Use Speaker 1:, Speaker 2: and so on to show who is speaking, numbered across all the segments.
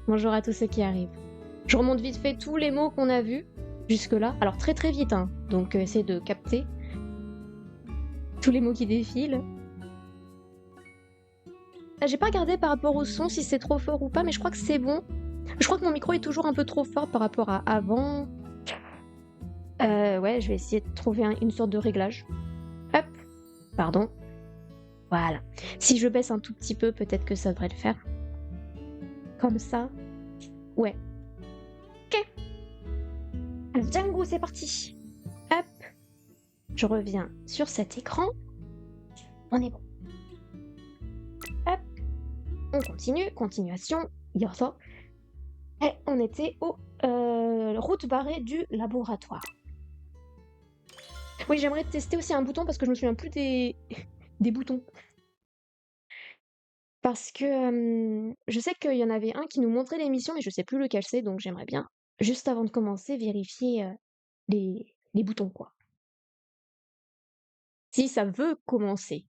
Speaker 1: Bonjour à tous ceux qui arrivent. Je remonte vite fait tous les mots qu'on a vus jusque-là. Alors très très vite, hein. Donc essayez de capter tous les mots qui défilent. J'ai pas regardé par rapport au son si c'est trop fort ou pas, mais je crois que c'est bon. Je crois que mon micro est toujours un peu trop fort par rapport à avant. Ouais, je vais essayer de trouver une sorte de réglage. Hop, pardon. Voilà. Si je baisse un tout petit peu, peut-être que ça devrait le faire. Comme ça. Ouais. Ok. Alors, Django, c'est parti. Hop. Je reviens sur cet écran. On est bon. Hop. On continue. Continuation. Yoso. Et on était au route barrée du laboratoire. Oui, j'aimerais tester aussi un bouton parce que je me souviens plus des boutons. Parce que je sais qu'il y en avait un qui nous montrait l'émission, mais je sais plus lequel c'est, donc j'aimerais bien, juste avant de commencer, vérifier les boutons, quoi. Si ça veut commencer.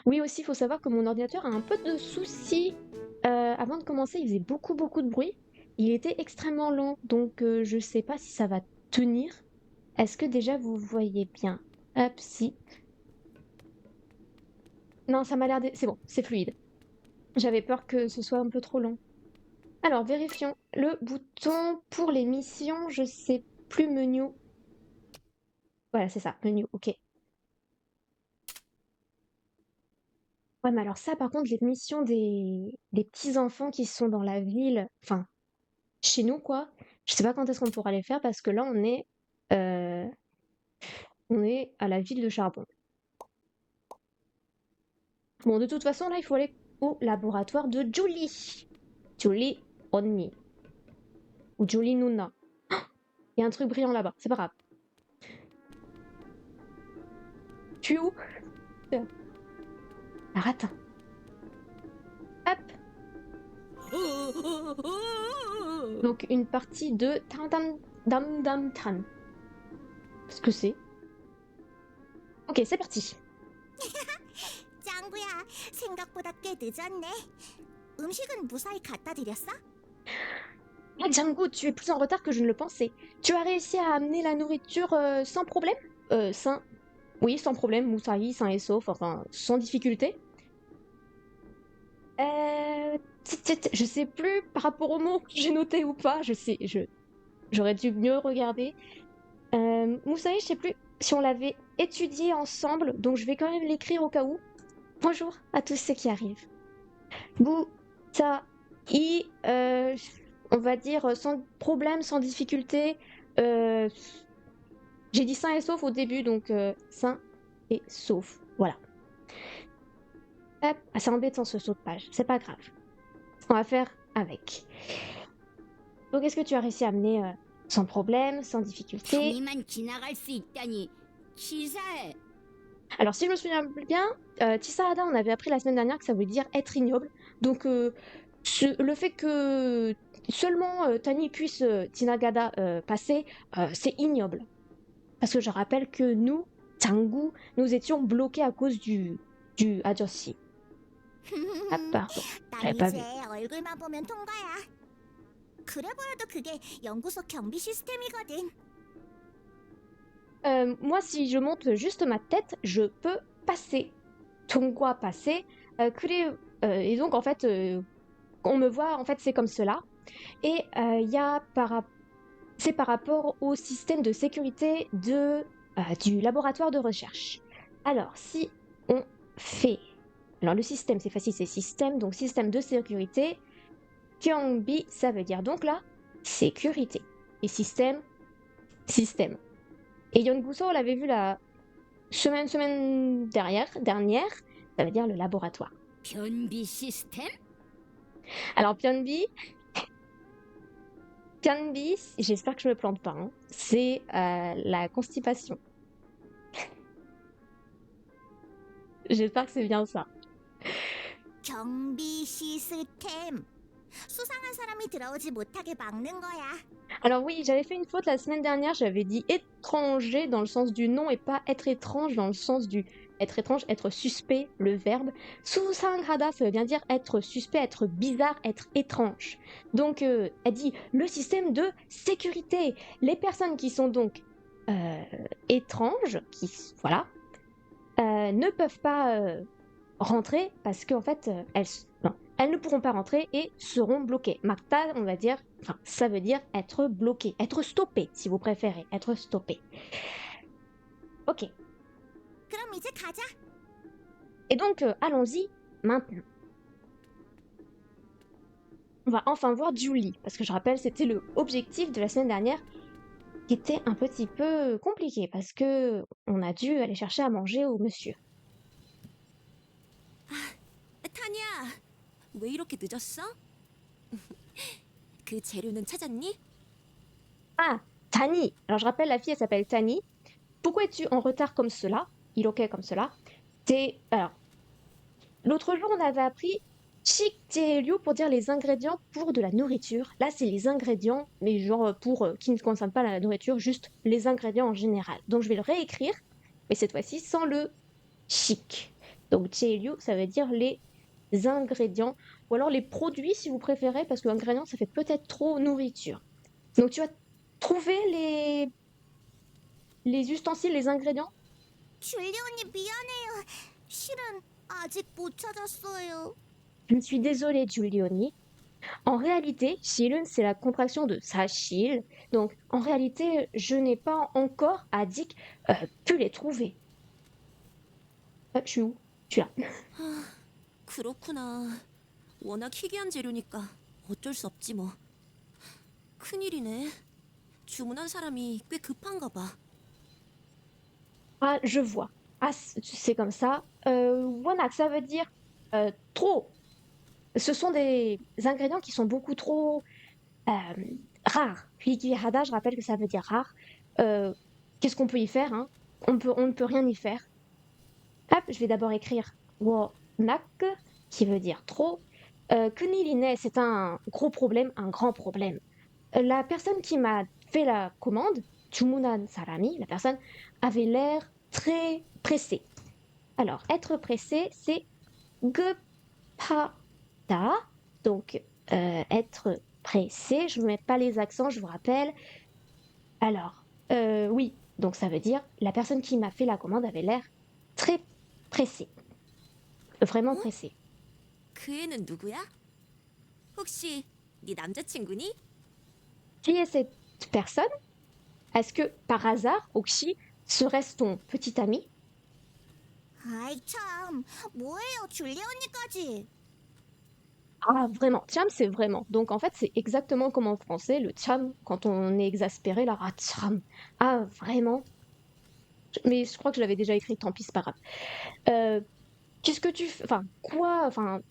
Speaker 1: Oui, aussi, il faut savoir que mon ordinateur a un peu de soucis. Avant de commencer, il faisait beaucoup, beaucoup de bruit. Il était extrêmement lent, donc je sais pas si ça va tenir. Est-ce que déjà vous voyez bien? Hop, si. Non, ça m'a l'air... C'est bon, c'est fluide. J'avais peur que ce soit un peu trop long. Alors, vérifions le bouton pour les missions. Je sais plus, menu. Voilà, c'est ça, menu, ok. Ouais, mais alors ça, par contre, les missions des petits-enfants qui sont dans la ville, enfin, chez nous, quoi, je sais pas quand est-ce qu'on pourra les faire parce que là, euh, on est à la ville de Charbon. Bon, de toute façon, là, il faut aller au laboratoire de Julie. Julie Onni. Ou Julie Nuna. Il y a un truc brillant là-bas, c'est pas grave. Tu es où? Arrête. Hop. Donc une partie de Tam Tam Dam Dam Tan. Ce que c'est. Ok, c'est parti.
Speaker 2: 짱구야, 생각보다 꽤 늦었네. 음식은 무사히 갖다 드렸어?
Speaker 1: Ah, Django, tu es plus en retard que je ne le pensais. Tu as réussi à amener la nourriture sans problème? Sans... Oui, sans problème, Moussaï, sain et sauf, enfin, sans difficulté. Je sais plus par rapport aux mots que j'ai notés ou pas, j'aurais dû mieux regarder. Moussaï, je sais plus si on l'avait étudié ensemble, donc je vais quand même l'écrire au cas où. Bonjour à tous ceux qui arrivent. Moussaï, on va dire sans problème, sans difficulté. J'ai dit sain et sauf au début, donc sain et sauf. Voilà. Hop, ah, c'est embêtant ce saut de page, c'est pas grave. On va faire avec. Donc, est-ce que tu as réussi à amener sans problème, sans difficulté?
Speaker 2: 당이만 지나갈 수 있다니 치사해.
Speaker 1: Alors, si je me souviens bien, Tissaada, on avait appris la semaine dernière que ça veut dire être ignoble. Donc, le fait que seulement Tani puisse Tinagada passer, c'est ignoble. Parce que je rappelle que nous, Tangu, nous étions bloqués à cause du Ajoshi. Ah, pardon,
Speaker 2: 난
Speaker 1: j'avais pas vu.
Speaker 2: 이제 얼굴만 보면 통과야. 그래 보여도 그게 연구소 경비 시스템이거든.
Speaker 1: Moi, si je monte juste ma tête, je peux passer. Tongwa passer. Et donc, en fait, on me voit, en fait, c'est comme cela. Et il y a c'est par rapport au système de sécurité du laboratoire de recherche. Alors, si on fait... Alors, le système, c'est facile, c'est système. Donc, système de sécurité. Kyongbi, ça veut dire donc là, sécurité. Et système, système. Et Yonguso, on l'avait vu la semaine dernière, ça veut dire le laboratoire.
Speaker 2: 변비 시스템?
Speaker 1: Alors, Pyeonbi, j'espère que je me plante pas, hein, c'est la constipation. J'espère que c'est bien ça.
Speaker 2: 경비 시스템. 수상한 사람이 들어오지 못하게 막는 거야.
Speaker 1: Alors oui, j'avais fait une faute la semaine dernière, j'avais dit étranger dans le sens du nom et pas être étrange dans le sens du être étrange, être suspect, le verbe. Susanghada, ça veut bien dire être suspect, être bizarre, être étrange. Donc, elle dit le système de sécurité. Les personnes qui sont donc étranges, voilà, ne peuvent pas rentrer parce qu'en fait, elles ne pourront pas rentrer et seront bloquées. Makta, on va dire, enfin, ça veut dire être bloqué, être stoppé, si vous préférez, être stoppé. Ok.
Speaker 2: 그럼 이제 가자.
Speaker 1: Et donc, allons-y maintenant. On va enfin voir Julie, parce que je rappelle, c'était le objectif de la semaine dernière, qui était un petit peu compliqué, parce que on a dû aller chercher à manger au monsieur.
Speaker 3: 타니야, 왜 이렇게 늦었어? 그 재료는 찾았니?
Speaker 1: Ah, Tani. Alors je rappelle, la fille, elle s'appelle Tani. Pourquoi es-tu en retard comme cela? Il ok comme cela. Alors, l'autre jour, on avait appris Shikjeolyu pour dire les ingrédients pour de la nourriture. Là, c'est les ingrédients, mais genre pour qui ne concernent pas la nourriture, juste les ingrédients en général. Donc je vais le réécrire, mais cette fois-ci sans le shik. Donc Jeolyu, ça veut dire les ingrédients, ou alors les produits si vous préférez, parce que ingrédients, ça fait peut-être trop nourriture. Donc tu vas trouver les ustensiles, les ingrédients.
Speaker 2: 줄리 언니 미안해요. 실은 아직 못 찾았어요.
Speaker 1: Je me suis désolée, Giulioni. En réalité, Shilun, c'est la contraction de Sashil. Donc, en réalité, je n'ai pas encore, Adik, pu les trouver. Je suis où? Je suis là.
Speaker 3: 그렇구나. 워낙 희귀한 재료니까 어쩔 수 없지 뭐. 큰일이네. 주문한 사람이 꽤 급한가 봐.
Speaker 1: Ah, je vois. Ah, c'est comme ça. Wanak, ça veut dire trop. Ce sont des ingrédients qui sont beaucoup trop rares. Puis Hada, je rappelle que ça veut dire rare. Qu'est-ce qu'on peut y faire, hein? On ne peut rien y faire. Hop, je vais d'abord écrire Wanak, qui veut dire trop. Kunirine, c'est un gros problème, un grand problème. La personne qui m'a fait la commande, Chumunan Sarami, la personne, avait l'air très pressée. Alors, être pressé, c'est gepada. Donc, être pressé, je ne mets pas les accents, je vous rappelle. Alors, oui, donc ça veut dire la personne qui m'a fait la commande avait l'air très pressée. Vraiment pressée.
Speaker 3: 그 애는 누구야? 혹시 네 남자친구니?
Speaker 1: Qui est cette personne? Est-ce que, par hasard, Okshi serait-ce ton petit ami?
Speaker 2: 아이 참, 뭐예요 줄리 언니까지.
Speaker 1: Ah, vraiment. Cham, c'est vraiment. Donc, en fait, c'est exactement comme en français, le cham, quand on est exaspéré, là, ah, cham. Ah, vraiment. Mais je crois que je l'avais déjà écrit, tant pis, c'est pas grave. Qu'est-ce que tu fais? Enfin, quoi? Enfin,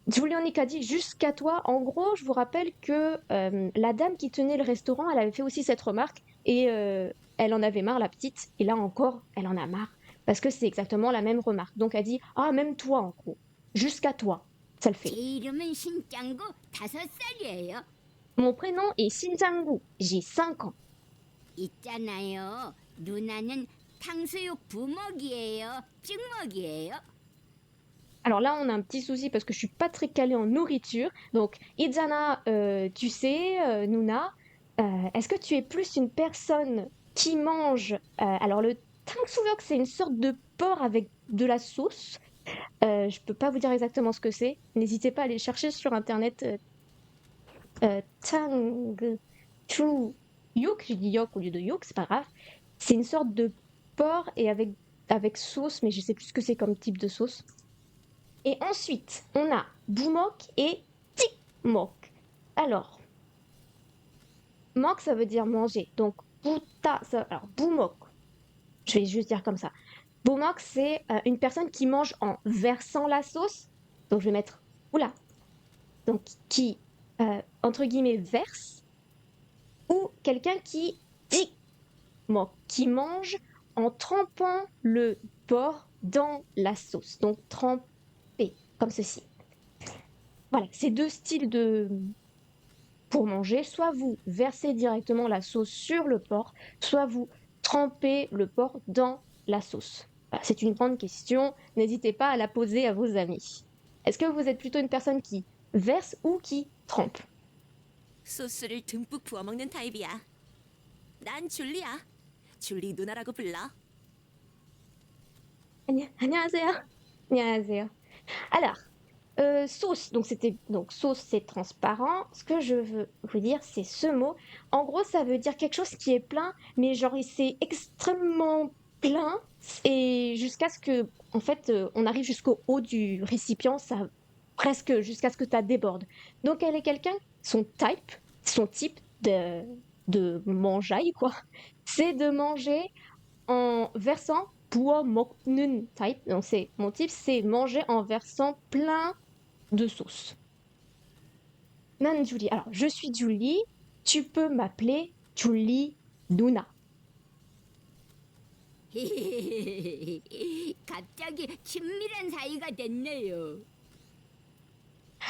Speaker 1: Julian a dit jusqu'à toi. En gros, je vous rappelle que la dame qui tenait le restaurant, elle avait fait aussi cette remarque et elle en avait marre, la petite. Et là encore, elle en a marre parce que c'est exactement la même remarque. Donc, elle dit ah, même toi, en gros. Jusqu'à toi. Ça le fait.
Speaker 4: 제 이름은 신짱구 5살이에요.
Speaker 1: Mon prénom est Shinjangu. J'ai 5 ans.
Speaker 4: 있잖아요. 누나는 탕수육 부먹이에요. 찍먹이에요.
Speaker 1: Alors là, on a un petit souci parce que je suis pas très calée en nourriture. Donc, Idzana, tu sais, Nuna, est-ce que tu es plus une personne qui mange alors le 탕수육, c'est une sorte de porc avec de la sauce. Je peux pas vous dire exactement ce que c'est. N'hésitez pas à aller chercher sur internet. Tang Chu Yuk, j'ai dit yok au lieu de yuk, c'est pas grave. C'est une sorte de porc et avec sauce, mais je sais plus ce que c'est comme type de sauce. Et ensuite, on a Boumok et Tikmok. Alors, mok, ça veut dire manger. Donc, alors, Boumok, je vais juste dire comme ça. Boumok, c'est une personne qui mange en versant la sauce. Donc, je vais mettre, oula, donc qui, entre guillemets, verse. Ou quelqu'un qui Tikmok, qui mange en trempant le porc dans la sauce. Donc, tremper, comme ceci. Voilà, ces deux styles pour manger. Soit vous versez directement la sauce sur le porc, soit vous trempez le porc dans la sauce. C'est une grande question, n'hésitez pas à la poser à vos amis. Est-ce que vous êtes plutôt une personne qui verse ou qui trempe?
Speaker 3: 소스를 듬뿍 부어 먹는 타입이야. 난 줄리야. 줄리 누나라고 불러.
Speaker 1: 안녕하세요. 안녕하세요. Alors, sauce, donc sauce c'est transparent. Ce que je veux vous dire, c'est ce mot. En gros, ça veut dire quelque chose qui est plein, mais genre c'est extrêmement plein et jusqu'à ce que, en fait, on arrive jusqu'au haut du récipient, ça presque jusqu'à ce que ça déborde. Donc elle est quelqu'un, son type de mangeaille quoi, c'est de manger en versant pour 먹는 type. Donc c'est mon type, c'est manger en versant plein de sauce. 난 Julie. Alors, je suis Julie. Tu peux m'appeler Julie Luna.
Speaker 4: 갑자기 친밀한 사이가 됐네요.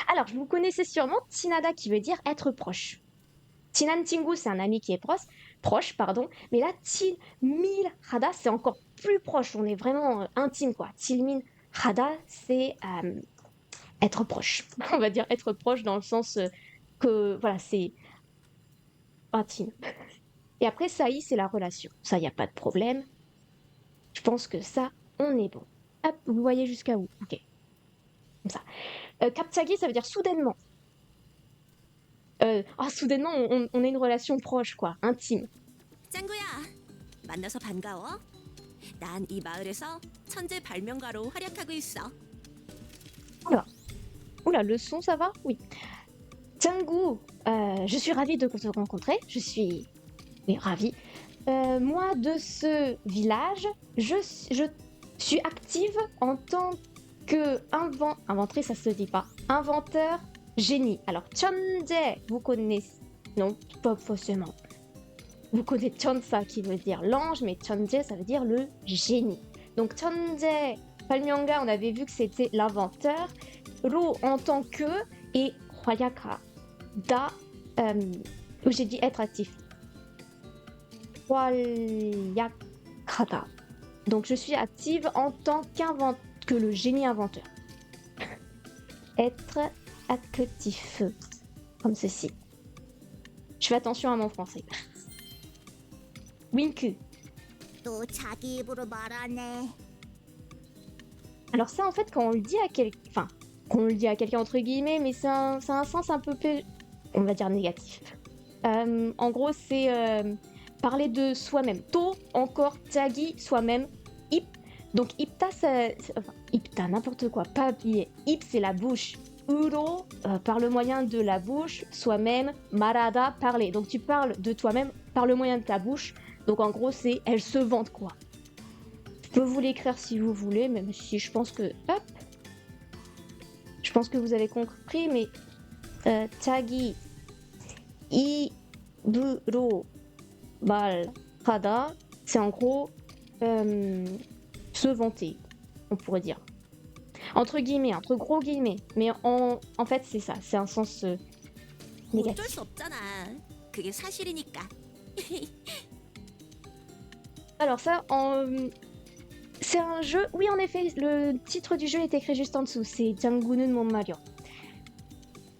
Speaker 1: Alors, vous connaissez sûrement Tsinada qui veut dire être proche. 친한 친구, c'est un ami qui est proche, pardon. Mais là, 친밀하다, c'est encore plus proche. On est vraiment intime, quoi. 친밀하다, c'est être proche. On va dire être proche dans le sens que, voilà, c'est intime. Et après, saï, c'est la relation. Ça, il n'y a pas de problème. Je pense que ça, on est bon. Hop, vous voyez jusqu'à où? Ok. Comme ça. 갑자기, ça veut dire soudainement. Soudainement, on a une relation proche, quoi, intime.
Speaker 3: 짱구야, 만나서 반가워. 난 이 마을에서 천재 발명가로 활약하고 있어.
Speaker 1: Oula, le son, ça va? Oui. Tsangu, je suis ravie de te rencontrer. Je suis ravie. Moi, de ce village, je suis active en tant que inventrice, ça se dit pas. Inventeur, génie. Alors, 천재, vous connaissez? Non, pas forcément. Vous connaissez 천사 qui veut dire l'ange, mais 천재, ça veut dire le génie. Donc, 천재, 발명가, on avait vu que c'était l'inventeur. Ro en tant que et 활약하다, où j'ai dit être actif. 활약하다. Donc je suis active en tant que le génie inventeur. Être actif, comme ceci. Je fais attention à mon français. Winku.
Speaker 2: 또 자기 입으로 말하네.
Speaker 1: Alors ça, en fait, quand on le dit à quelqu'un, enfin, qu'on le dit à quelqu'un entre guillemets, mais c'est un sens un peu, on va dire négatif. En gros, c'est parler de soi-même. To, encore, tagi, soi-même, ip. Donc ipta, enfin, ipta, n'importe quoi, pas habillé. Ip, c'est la bouche. Uro, par le moyen de la bouche, soi-même, marada, parler. Donc tu parles de toi-même par le moyen de ta bouche. Donc en gros, c'est elle se vante quoi. Je peux vous l'écrire si vous voulez, même si je pense que... Hop. Je pense que vous avez compris, mais... Tagi, iburo, bal, hada, c'est en gros... se vanter, on pourrait dire. Entre guillemets, entre gros guillemets. Mais en fait, c'est ça. C'est un sens
Speaker 3: 어쩔
Speaker 1: négatif.
Speaker 3: 수 없잖아. 그게 사실이니까.
Speaker 1: Alors ça, c'est un jeu... Oui, en effet, le titre du jeu est écrit juste en dessous. C'est Django는 mon Mario.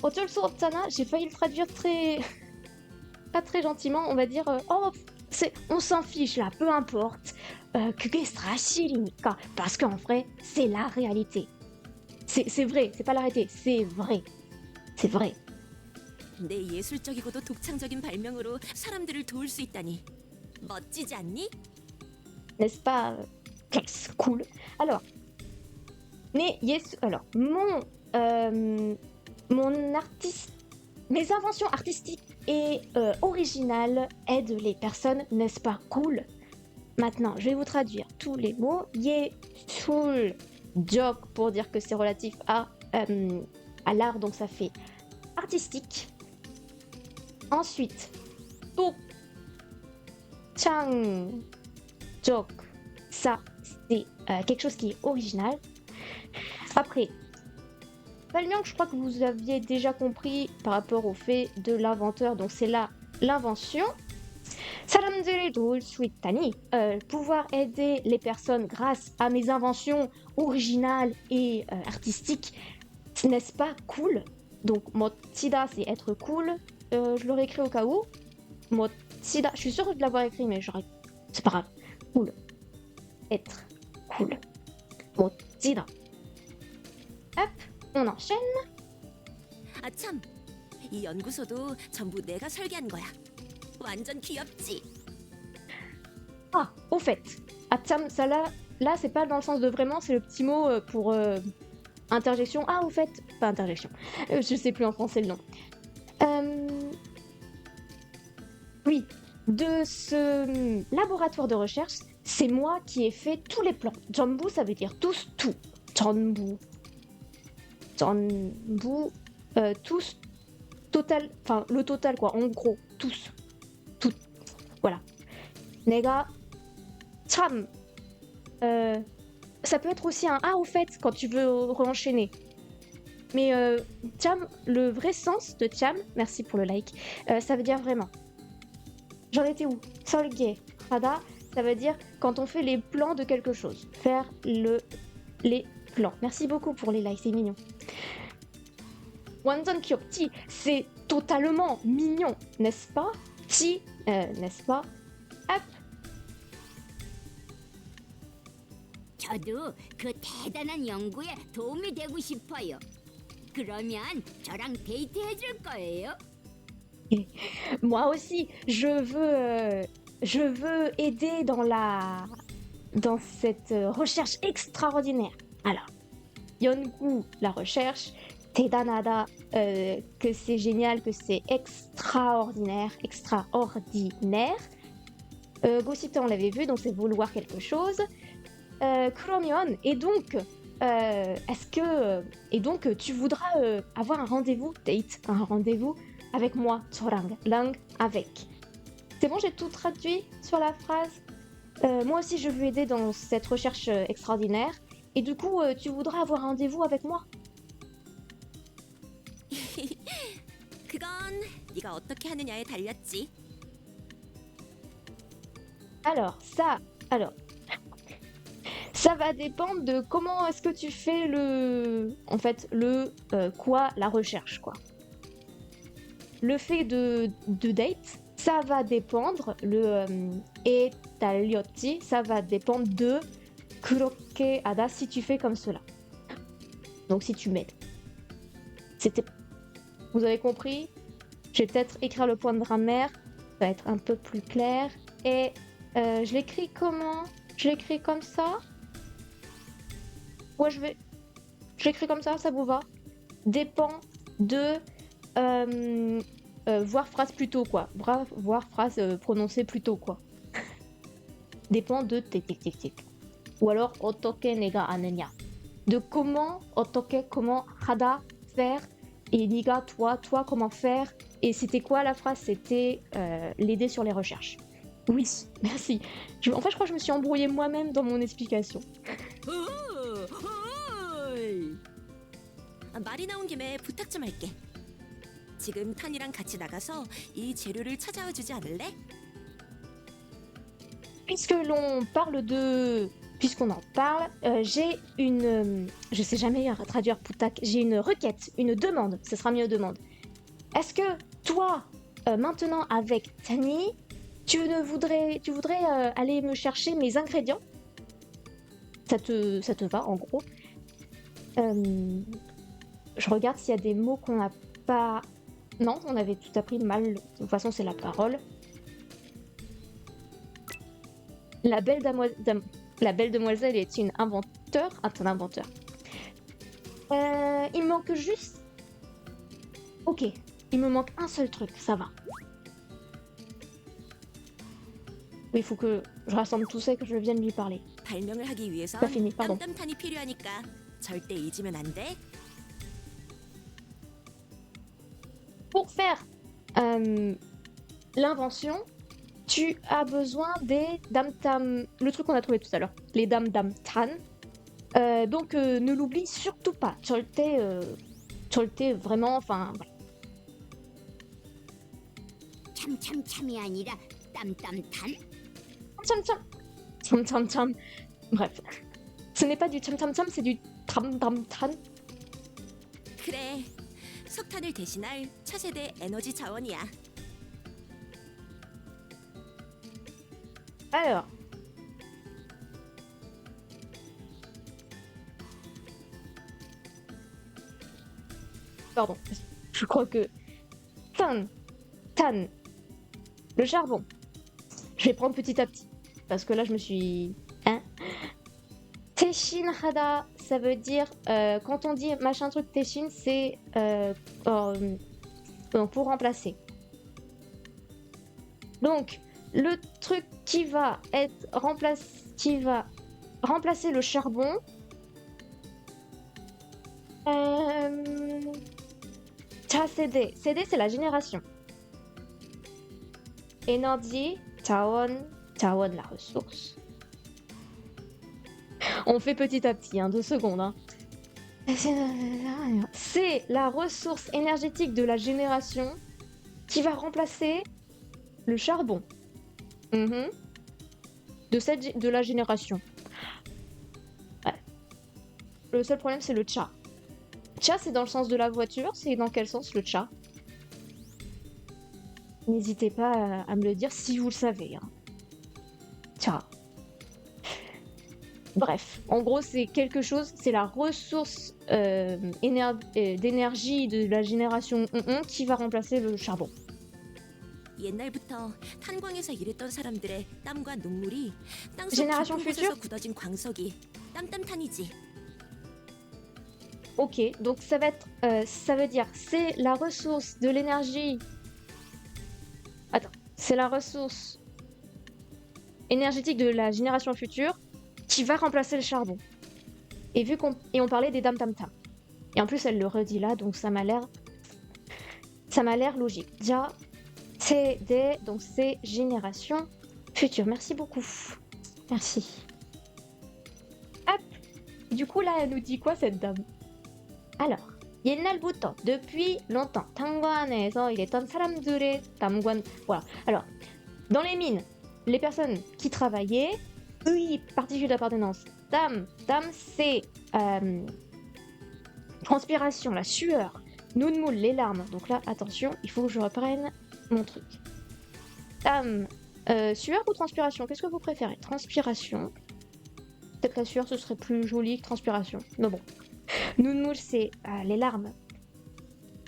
Speaker 1: 어쩔 수 없잖아, j'ai failli le traduire très... pas très gentiment. On va dire... on s'en fiche là, peu importe. 그게 사실이니까. Parce qu'en vrai, c'est la réalité. C'est vrai, c'est pas la réalité, c'est vrai. C'est vrai.
Speaker 3: 내 예술적이고도 독창적인 발명으로 사람들을 도울 수 있다니. 멋지지 않니?
Speaker 1: N'est-ce pas cool. Alors, mes inventions artistiques et originales aident les personnes, n'est-ce pas cool? Maintenant, je vais vous traduire tous les mots. 예술, joke pour dire que c'est relatif à l'art, donc ça fait artistique. Ensuite, 독창, joke, ça c'est quelque chose qui est original. Après, 발명, je crois que vous aviez déjà compris par rapport au fait de l'inventeur, donc c'est là l'invention. 사람들을 도울 수 있다니, pouvoir aider les personnes grâce à mes inventions originales et artistiques, n'est-ce pas cool? Donc, 멋지다, c'est être cool. Je l'aurais écrit au cas où. 멋지다, je suis sûre de l'avoir écrit, mais c'est pas grave. Cool. Être cool. 멋지다. Hop, on enchaîne.
Speaker 3: 아 참, 이 연구소도 전부 내가 설계한 거야. 완전 귀엽지?
Speaker 1: Ah, au fait. Atsam, ça là c'est pas dans le sens de vraiment, c'est le petit mot pour interjection. Ah, au fait, pas interjection. Je sais plus en français le nom. Oui, de ce laboratoire de recherche, c'est moi qui ai fait tous les plans. Jambu, ça veut dire tous, tout. Jambu. Jambu, tous, total, enfin le total quoi, en gros, tous. Tout. Voilà. Nega, cham. Ça peut être aussi un ah au fait quand tu veux re-enchaîner. Mais cham, le vrai sens de cham, merci pour le like, ça veut dire vraiment. J'en étais où? Solge, hada, ça veut dire quand on fait les plans de quelque chose. Faire les plans. Merci beaucoup pour les likes, c'est mignon. Wanzon kyopti, c'est totalement mignon, n'est-ce pas? Si, n'est-ce pas? Hop.
Speaker 4: 저도 그 대단한 연구에 도움이 되고 싶어요. 그러면 저랑 데이트 해줄 거예요?
Speaker 1: Moi aussi, je veux aider dans cette recherche extraordinaire. Alors, 연구, la recherche, 대단하다, que c'est génial, que c'est extraordinaire. Gossipta, on l'avait vu, donc c'est vouloir quelque chose. 그러면, et donc, et donc, tu voudras avoir un rendez-vous, date, un rendez-vous avec moi, 저랑, lang, avec. C'est bon, j'ai tout traduit sur la phrase. Moi aussi, je veux aider dans cette recherche extraordinaire. Et du coup, tu voudras avoir un rendez-vous avec moi?
Speaker 3: 그건 네가 어떻게 하느냐에 달렸지.
Speaker 1: Alors, ça va dépendre de comment est-ce que tu fais la recherche, quoi. Le fait de date, ça va dépendre, et 달렸지, ça va dépendre de 그렇게 하다, si tu fais comme cela. Donc si tu m'aides. Vous avez compris? Je vais peut-être écrire le point de grammaire, ça va être un peu plus clair. Et je l'écris comment? Je l'écris comme ça? Ouais, je l'écris comme ça vous va? Dépend de... voir phrase plus tôt, quoi. Voir phrase prononcée plus tôt, quoi. Dépend de tic. Ou alors, 어떻게 내가 아느냐. De comment, 어떻게, comment, 하다, faire, et 니가, toi, comment faire. Et c'était quoi la phrase? C'était l'aider sur les recherches. Oui, merci. En fait, je crois que je me suis embrouillée moi-même dans mon explication.
Speaker 3: 말이 naun 김에 부탁 좀 할게. 지금 탄이랑 같이 나가서 이 재료를 찾아와 주지 않을래?
Speaker 1: Puisqu'on en parle, j'ai une... je sais jamais traduire putak. J'ai une requête, une demande. Ce sera mieux demande. Est-ce que toi, maintenant avec Tani, tu voudrais aller me chercher mes ingrédients? Ça te va, en gros. Je regarde s'il y a des mots qu'on n'a pas... Non, on avait tout appris mal. De toute façon, c'est la parole. La belle demoiselle est un inventeur. Il manque juste... Ok, il me manque un seul truc, ça va. Il faut que je rassemble tout ça et que je vienne lui parler.
Speaker 3: 발명을 하기 위해선
Speaker 1: Pas fini, pardon.
Speaker 3: 땀땀탄이 필요하니까 절대 잊으면 안 돼.
Speaker 1: Pour faire l'invention, tu as besoin des dam-tam, le truc qu'on a trouvé tout à l'heure, les dam-dam-tan. Donc ne l'oublie surtout pas. 절대 vraiment, enfin...
Speaker 4: 참이 아니라 땀땀탄.
Speaker 1: 참참참. 참참참. Bref. Ce n'est pas du 참참참, c'est du tamtamtan.
Speaker 3: 그래, 석탄을 대신할 차세대 에너지 자원이야.
Speaker 1: Alors. Pardon. Je crois que tan, le charbon. Je vais prendre petit à petit parce que là je me suis hein. Teshin hada, ça veut dire quand on dit machin truc teshin, c'est pour remplacer. Donc le truc qui va remplacer le charbon. 차세대, 세대 c'est la génération. Énergie, 자원, la ressource. On fait petit à petit, 2 secondes. Hein. C'est la ressource énergétique de la génération qui va remplacer le charbon. De la génération. Ouais. Le seul problème, c'est le cha. Cha, c'est dans le sens de la voiture. C'est dans quel sens le cha? N'hésitez pas à me le dire si vous le savez. Hein. Cha. Bref, en gros, c'est quelque chose, c'est la ressource d'énergie de la génération qui va remplacer le charbon.
Speaker 3: 옛날부터 탄광에서 일했던 사람들의 땀과 눈물이 땅속
Speaker 1: Génération
Speaker 3: 깊은
Speaker 1: future?
Speaker 3: 곳에서 굳어진 광석이 땀땀탄이지.
Speaker 1: Ok, donc ça veut dire c'est la ressource de l'énergie. Attends, c'est la ressource énergétique de la génération future qui va remplacer le charbon. Et on parlait des dam tam tam. Et en plus elle le redit là, donc ça m'a l'air logique. Déjà, c'est donc c'est génération future. Merci beaucoup. Merci. Hop. Du coup là, elle nous dit quoi cette dame? Alors, 옛날부터, depuis longtemps, 탄광에서 일했던 사람들의 담관. Voilà. Alors, dans les mines, les personnes qui travaillaient, particule d'appartenance. Dam, c'est transpiration, la sueur. Nunmul, les larmes. Donc là, attention, il faut que je reprenne mon truc. Dam, sueur ou transpiration? Qu'est-ce que vous préférez? Transpiration. Peut-être la sueur, ce serait plus joli que transpiration. Mais bon. 눈물, c'est les larmes.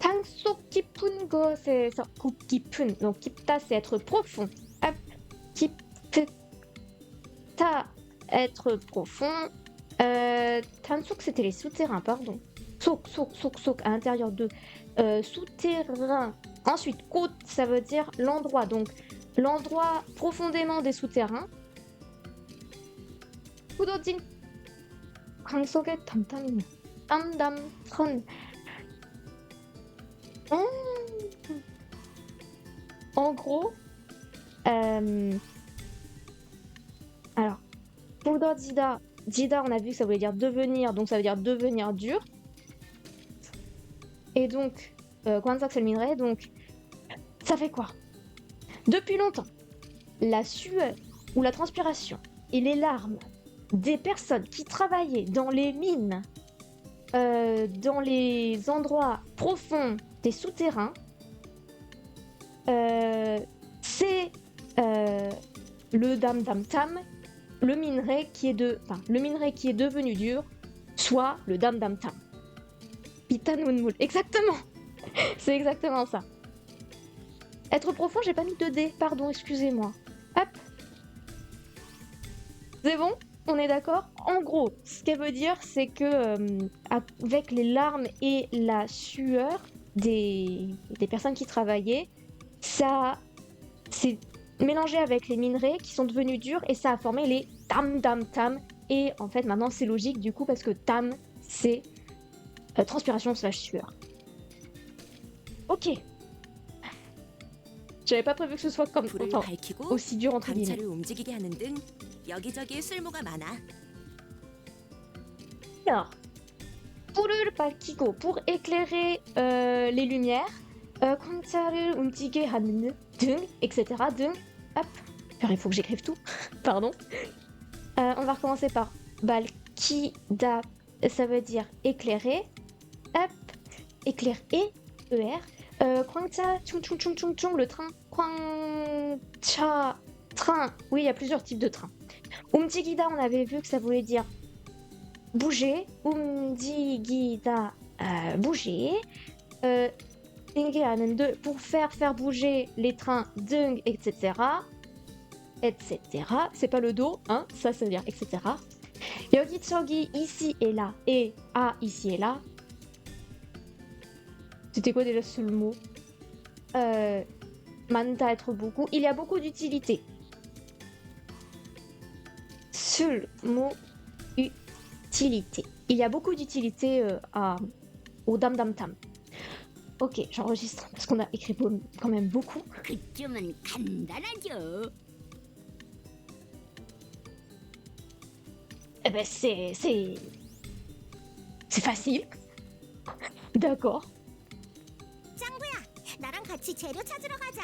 Speaker 1: 땅속 깊은 곳에서 깊은. Donc 깊다, c'est être profond. Hop. 깊다, être profond. 땅속, c'était les souterrains, pardon. 속, à l'intérieur de. Souterrain. Ensuite, côte, ça veut dire l'endroit. Donc l'endroit profondément des souterrains. 굳어진 광석의 담담이며. 땀담선. En gros, alors, 굳어지다, 지다, on a vu que ça voulait dire devenir, donc ça veut dire devenir dur. Et donc, 관석 c'est le minerai, donc ça fait quoi? Depuis longtemps, la sueur ou la transpiration et les larmes des personnes qui travaillaient dans les mines, dans les endroits profonds des souterrains, c'est le dam dam tam, le minerai qui est devenu dur, soit le dam dam tam. Pitanunmul, exactement. C'est exactement ça. Être profond, j'ai pas mis de D, pardon, excusez-moi. Hop. C'est bon? On est d'accord? En gros, ce qu'elle veut dire, c'est que avec les larmes et la sueur des personnes qui travaillaient, ça s'est mélangé avec les minerais qui sont devenus durs et ça a formé les tam tam tam. Et en fait, maintenant, c'est logique du coup parce que tam, c'est transpiration / sueur. Ok. J'avais pas prévu que ce soit comme
Speaker 3: 불을
Speaker 1: enfin,
Speaker 3: 밝히고
Speaker 1: aussi dur entre guillemets.
Speaker 3: 광차를 움직이게 하는 등 여기저기에 쓸모가 많아.
Speaker 1: Alors, 불을 밝히고, pour éclairer les lumières, 광차를 움직이게 하는 등, etc. 등, Hop. Alors, il faut que j'écrive tout. Pardon. On va recommencer par Balkida. Ça veut dire éclairer. Hop. Éclair et ER. Kwangcha, chung chung chung chung chung, le train. Kwangcha, train. Oui, il y a plusieurs types de trains. Umjigida, on avait vu que ça voulait dire bouger. Umjigida, bouger. Pour faire bouger les trains, dung, etc. Etc. C'est pas le dos, hein, ça veut dire etc. Yogi chogi, ici et là. Et ici et là. C'était quoi déjà ce mot Manta, être beaucoup. Il y a beaucoup d'utilité. Seul mot utilité. Il y a beaucoup d'utilité au dam dam tam. Ok, j'enregistre parce qu'on a écrit quand même beaucoup.
Speaker 4: 그쯤은 간단하죠.
Speaker 1: Eh ben c'est facile. D'accord.
Speaker 2: 짱구야, 나랑 같이 재료 찾으러 가자.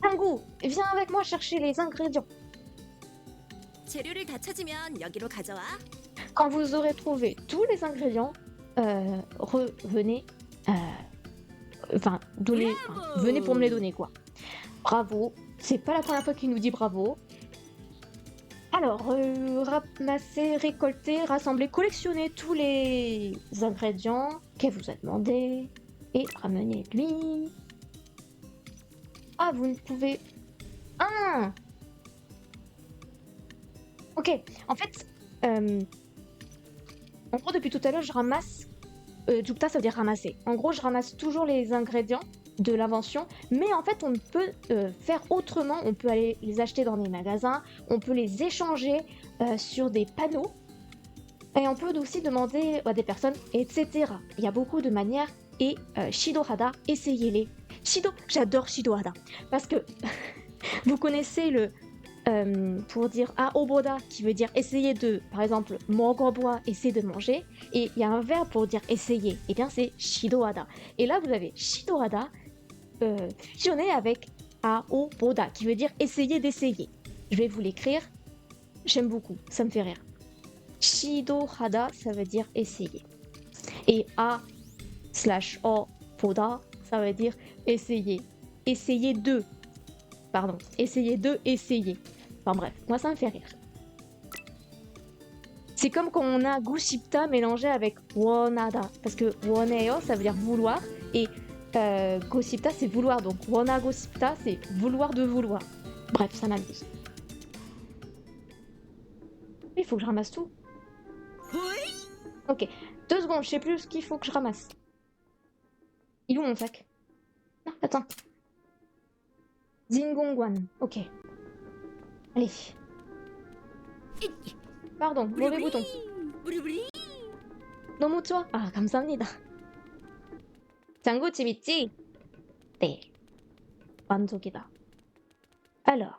Speaker 1: Tangu, viens avec moi chercher les ingrédients.
Speaker 3: 재료를 다 찾으면 여기로 가져와.
Speaker 1: Quand vous aurez trouvé tous les ingrédients, revenez. Venez pour me les donner, quoi. Bravo. C'est pas la première fois qu'il nous dit bravo. Alors, ramasser, récolter, rassembler, collectionner tous les ingrédients qu'elle vous a demandé et ramenez-lui. Ah, vous ne pouvez... Ah! Ok, en fait, en gros, depuis tout à l'heure, je ramasse... Jupta, ça veut dire ramasser. En gros, je ramasse toujours les ingrédients de l'invention, mais en fait, on peut faire autrement. On peut aller les acheter dans des magasins, on peut les échanger sur des panneaux, et on peut aussi demander à des personnes, etc. Il y a beaucoup de manières, et Shidohada, essayez-les. J'adore Shidohada, parce que vous connaissez le... pour dire aoboda qui veut dire essayer de, par exemple, mogoboa, essayer de manger, et il y a un verbe pour dire essayer, et bien c'est shidohada. Et là vous avez shidohada fusionné avec aoboda qui veut dire essayer d'essayer. Je vais vous l'écrire, j'aime beaucoup, ça me fait rire. Shidohada, ça veut dire essayer. Et a/o-boda, ça veut dire essayer. Essayer de. Pardon, essayer de essayer. Enfin bref, moi ça me fait rire. C'est comme quand on a Gushipta mélangé avec Wonada. Parce que Woneo, ça veut dire vouloir. Et Goshipta, c'est vouloir. Donc Wona Goshipta, c'est vouloir de vouloir. Bref, ça m'amuse. Il faut que je ramasse tout. Ok, 2 secondes, je sais plus ce qu'il faut que je ramasse. Il est où mon sac? Non, attends. Zingongwan, ok. Allez. Pardon, mauvais bouton. 너무 좋아. 아, 감사합니다. 장구집 있지? 네. 만족이다. Alors.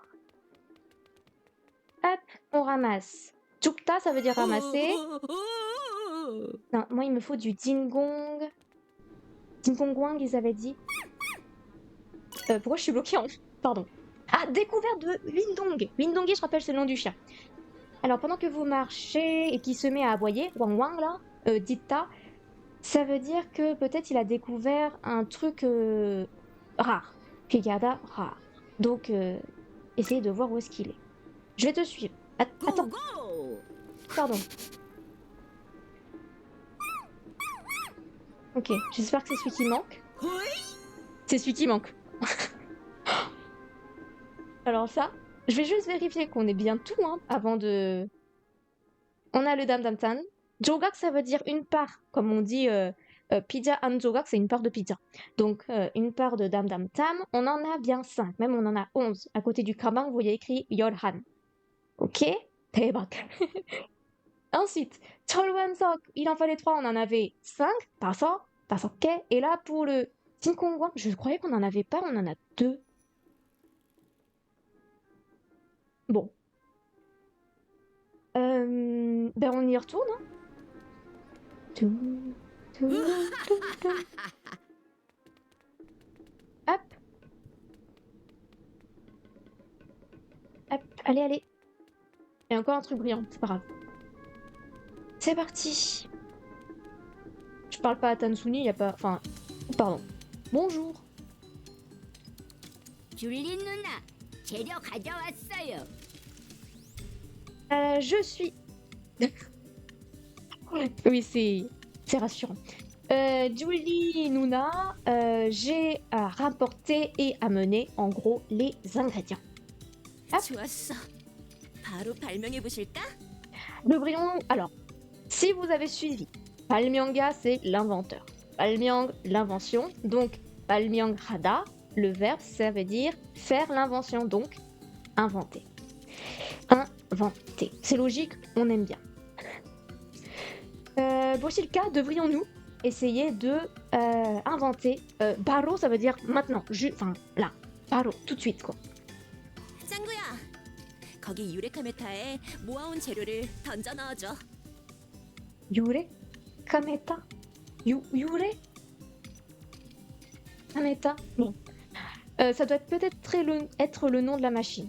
Speaker 1: Hop, on ramasse. Jukta, ça veut dire ramasser. Non, moi il me faut du Jingong. Jingongwang, ils avaient dit. Pourquoi je suis bloquée en... Pardon. Ah, découverte de Windong. Windongi, je rappelle, c'est le nom du chien. Alors, pendant que vous marchez et qu'il se met à aboyer, Wang Wang là, Ditta, ça veut dire que peut-être il a découvert un truc rare. Kigada rare. Donc, essayez de voir où est-ce qu'il est. Je vais te suivre. Attends. Pardon. Ok, j'espère que c'est celui qui manque. C'est celui qui manque. Alors ça, je vais juste vérifier qu'on est bien tout, hein, avant de... On a le dam dam tan. Jogak, ça veut dire une part. Comme on dit, pizza and jogak, c'est une part de pizza. Donc, une part de dam dam tam. On en a bien 5. Même on en a 11. À côté du kabang, vous voyez écrit yorhan. Ok? 대박. Ensuite, 철원석, il en fallait 3. On en avait 5. 다섯 개. Et là, pour le Tinkongwang, je croyais qu'on en avait pas. On en a 2. Bon. Ben on y retourne. Hein. Hop. Allez, allez. Il y a encore un truc brillant, c'est pas grave. C'est parti. Je parle pas à Tansuni, il y a pas... Enfin, pardon. Bonjour.
Speaker 4: 줄리 누나, 재료 가져왔어요.
Speaker 1: Je suis... Oui, c'est rassurant. Julie Nuna, j'ai rapporté et amené en gros les ingrédients. Hop.
Speaker 3: 좋았어. 바로 발명해 보실까?
Speaker 1: Le brillant, alors, si vous avez suivi, Palmyanga c'est l'inventeur. Palmyang, l'invention. Donc, Palmyang Hada, le verbe, ça veut dire faire l'invention, donc inventer. Inventer. C'est logique, on aime bien. Voici le cas, devrions-nous essayer de inventer baro, ça veut dire maintenant, enfin là, baro, tout de suite quoi.
Speaker 3: 짱구야, 거기 유레카 메타에 모아온 재료를 던져 넣어줘.
Speaker 1: Yure, kameta, yure, kameta. Bon, ça doit peut-être être le nom de la machine.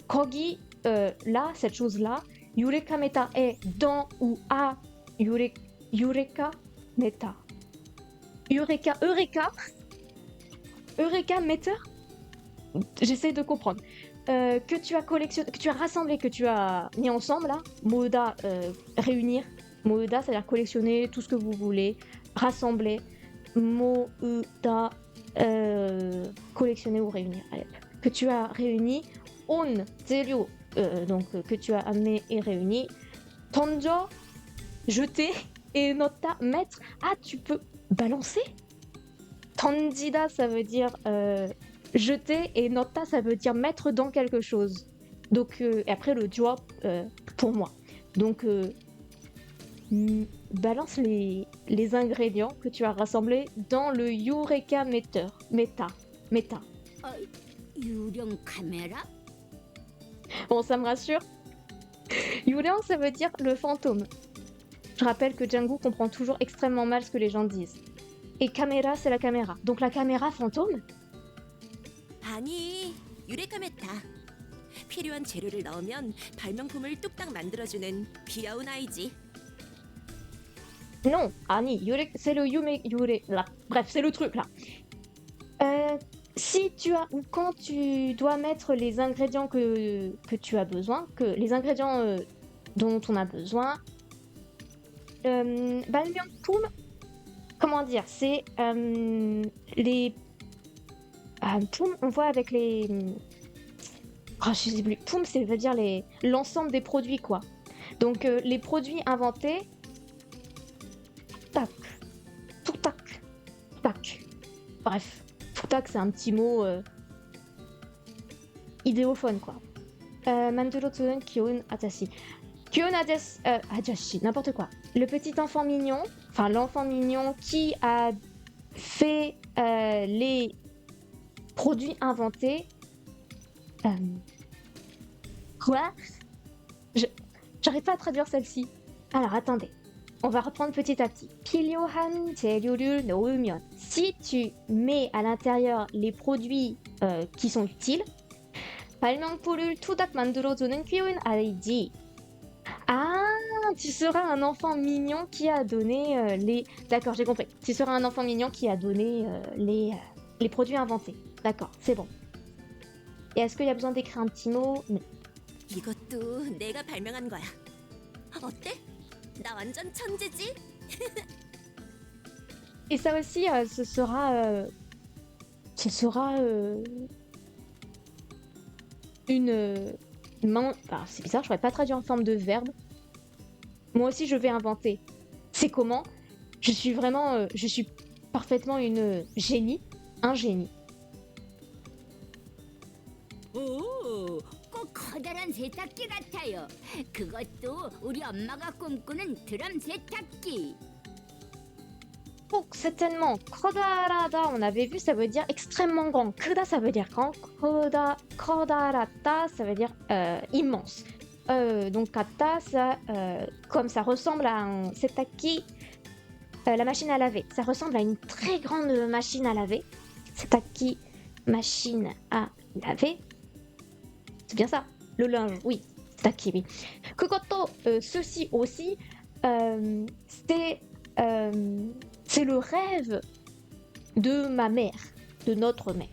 Speaker 1: Kogi, là, cette chose-là, yure kameta est dans ou à Eureka Meta. Eureka Meter. J'essaie de comprendre. Que tu as collectionné, que tu as rassemblé, que tu as mis ensemble là. Moda, réunir. Moda, c'est-à-dire collectionner tout ce que vous voulez. Rassembler. Moda, collectionner ou réunir. Allez. Que tu as réuni. On, zerio, donc que tu as amené et réuni. Tonjo, jeter. Et nota, mettre. Ah, tu peux balancer. Tandida, ça veut dire jeter. Et nota, ça veut dire mettre dans quelque chose. Donc, et après, le job pour moi. Donc, balance les ingrédients que tu as rassemblés dans le Eureka Meter. Meta.
Speaker 4: 유령 카메라?
Speaker 1: Bon, ça me rassure. Yureon, ça veut dire le fantôme. Je rappelle que Django comprend toujours extrêmement mal ce que les gens disent. Et caméra, c'est la caméra. Donc la caméra fantôme?
Speaker 3: 아니, 유레카 메타. 필요한 재료를 넣으면 발명품을 뚝딱 만들어주는 귀여운 아이지.
Speaker 1: Non, Annie, c'est le Yure, là. Bref, c'est le truc là. Si tu as ou quand tu dois mettre les ingrédients que tu as besoin, les ingrédients dont on a besoin, Balmyangpum, comment dire, c'est les Pum, on voit avec les je sais plus, Pum, ça veut dire l'ensemble des produits quoi. Donc les produits inventés, tac, tout tac, tac. Bref, tout tac, c'est un petit mot idéophone quoi. Manduro tsuren kyōun atashi. Kyōun ajashi, n'importe quoi. Le petit enfant mignon, enfin l'enfant mignon qui a fait les produits inventés. Quoi? J'arrive pas à traduire celle-ci. Alors attendez, on va reprendre petit à petit. Pilyohan 재료를 넣으면. Si tu mets à l'intérieur les produits qui sont utiles, 발명품을 투닥 만들어주는 귀여운 아이지. Ah, tu seras un enfant mignon qui a donné les... D'accord, j'ai compris. Tu seras un enfant mignon qui a donné les produits inventés. D'accord, c'est bon. Et est-ce qu'il y a besoin d'écrire un petit mot? Non.
Speaker 3: 이것도 내가 발명한 거야. 어때? 나 완전 천재지?
Speaker 1: Et ça aussi, ce sera une main... Enfin, c'est bizarre, je ne pourrais pas traduire en forme de verbe. Moi aussi, je vais inventer. C'est comment? Je suis vraiment... je suis parfaitement une génie. Un génie.
Speaker 4: 오, 꼭 커다란 세탁기 같아요. 그것도 우리 엄마가 꿈꾸는 드럼 세탁기.
Speaker 1: Oh, certainement. Kodarada, on avait vu, ça veut dire extrêmement grand. Kuda, ça veut dire grand. Kodarata, ça veut dire immense. Donc kata, ça, comme ça ressemble à un setaki, la machine à laver. Ça ressemble à une très grande machine à laver. Setaki, machine à laver. C'est bien ça. le linge, oui. Staki, oui. Kukoto, ceci aussi, euh, c'est c'est le rêve de ma mère, de notre mère.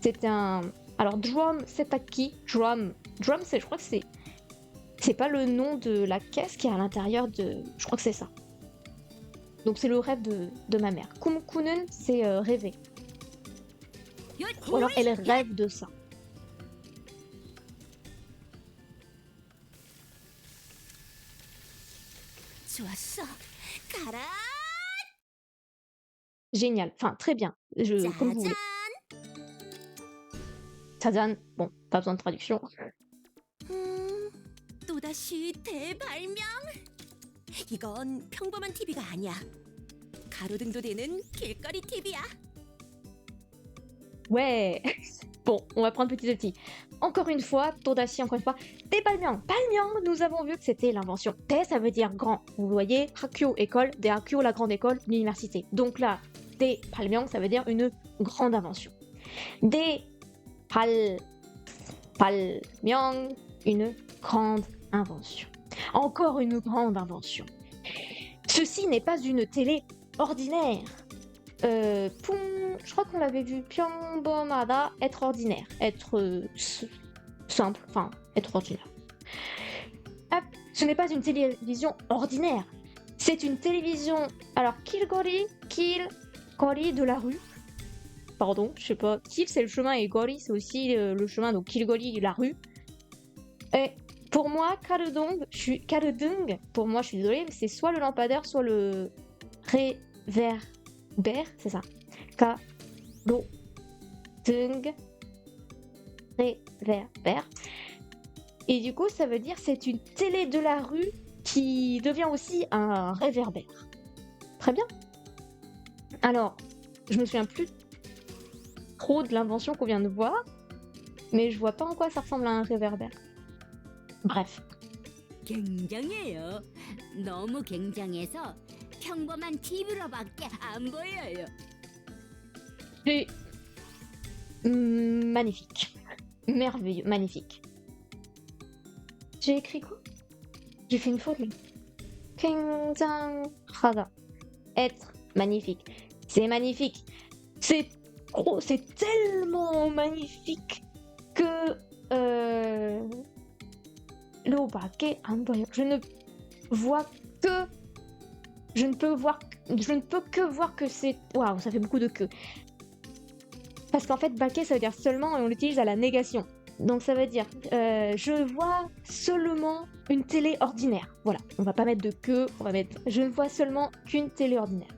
Speaker 1: C'est un... Alors, drum setaki, drum, c'est, je crois que c'est pas le nom de la caisse qui est à l'intérieur de... Je crois que c'est ça. Donc c'est le rêve de ma mère. Kumkunen, c'est rêver. Ou alors elle rêve de ça.
Speaker 3: 좋았어. 가라.
Speaker 1: Génial. Enfin, très bien. Comme vous
Speaker 3: 짜잔.
Speaker 1: voulez. Tazan, bon, pas besoin de traduction.
Speaker 3: 또다시 대발명. 이건 평범한 TV가 아니야. 가로등도 되는 길거리 TV야.
Speaker 1: Ouais. Bon, on va prendre petit à petit. Encore une fois, Todashi, encore une fois. Des Palmiang. Palmiang, nous avons vu que c'était l'invention. Te, ça veut dire grand. Vous voyez, Hakyo, école. Des Hakyo, la grande école, l'université. Donc là, des Palmiang, ça veut dire une grande invention. Des Palmiang, une grande invention. Encore une grande invention. Ceci n'est pas une télé ordinaire. Je crois qu'on l'avait vu, Pyongbomada, être ordinaire, être simple, enfin, être ordinaire. Hop, ce n'est pas une télévision ordinaire, c'est une télévision, alors, Kilgori de la rue, pardon, je sais pas, Kil c'est le chemin et Gori c'est aussi le chemin, donc Kilgori la rue. Et pour moi, Karudung, pour moi je suis désolée, mais c'est soit le lampadaire, soit le réverbère, c'est ça. Karudung, réverbère. Et du coup, ça veut dire c'est une télé de la rue qui devient aussi un réverbère. Très bien. Alors, je me souviens plus trop de l'invention qu'on vient de voir, mais je vois pas en quoi ça ressemble à un réverbère. Bref.
Speaker 4: 굉장해요. 너무 굉장해서 평범한 TV로밖에 안 보여요.
Speaker 1: C'est magnifique. Merveilleux, magnifique. J'ai écrit quoi? J'ai fait une faute là. 굉장하다. Être magnifique. C'est magnifique. C'est gros, c'est tellement magnifique que 로밖에 안 보여. Je ne peux que voir que c'est... Waouh, ça fait beaucoup de que. Parce qu'en fait, baquet, ça veut dire seulement et on l'utilise à la négation. Donc ça veut dire, je vois seulement une télé ordinaire. Voilà, on va pas mettre de que, on va mettre... Je ne vois seulement qu'une télé ordinaire.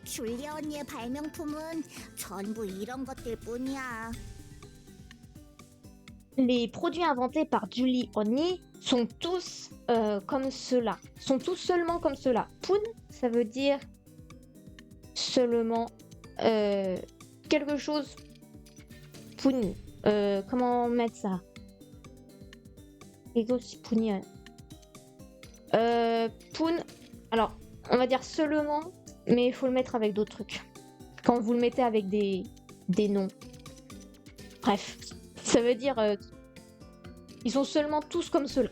Speaker 2: 줄리 언니의 발명품은 전부 이런 것들 뿐이야.
Speaker 1: Les produits inventés par Julie Oni sont tous comme cela. Sont tous seulement comme cela. Pun, ça veut dire seulement quelque chose. Puni. Comment mettre ça? Pun. Alors, on va dire seulement, mais il faut le mettre avec d'autres trucs. Quand vous le mettez avec des noms. Bref. Ça veut dire ils sont seulement tous comme cela.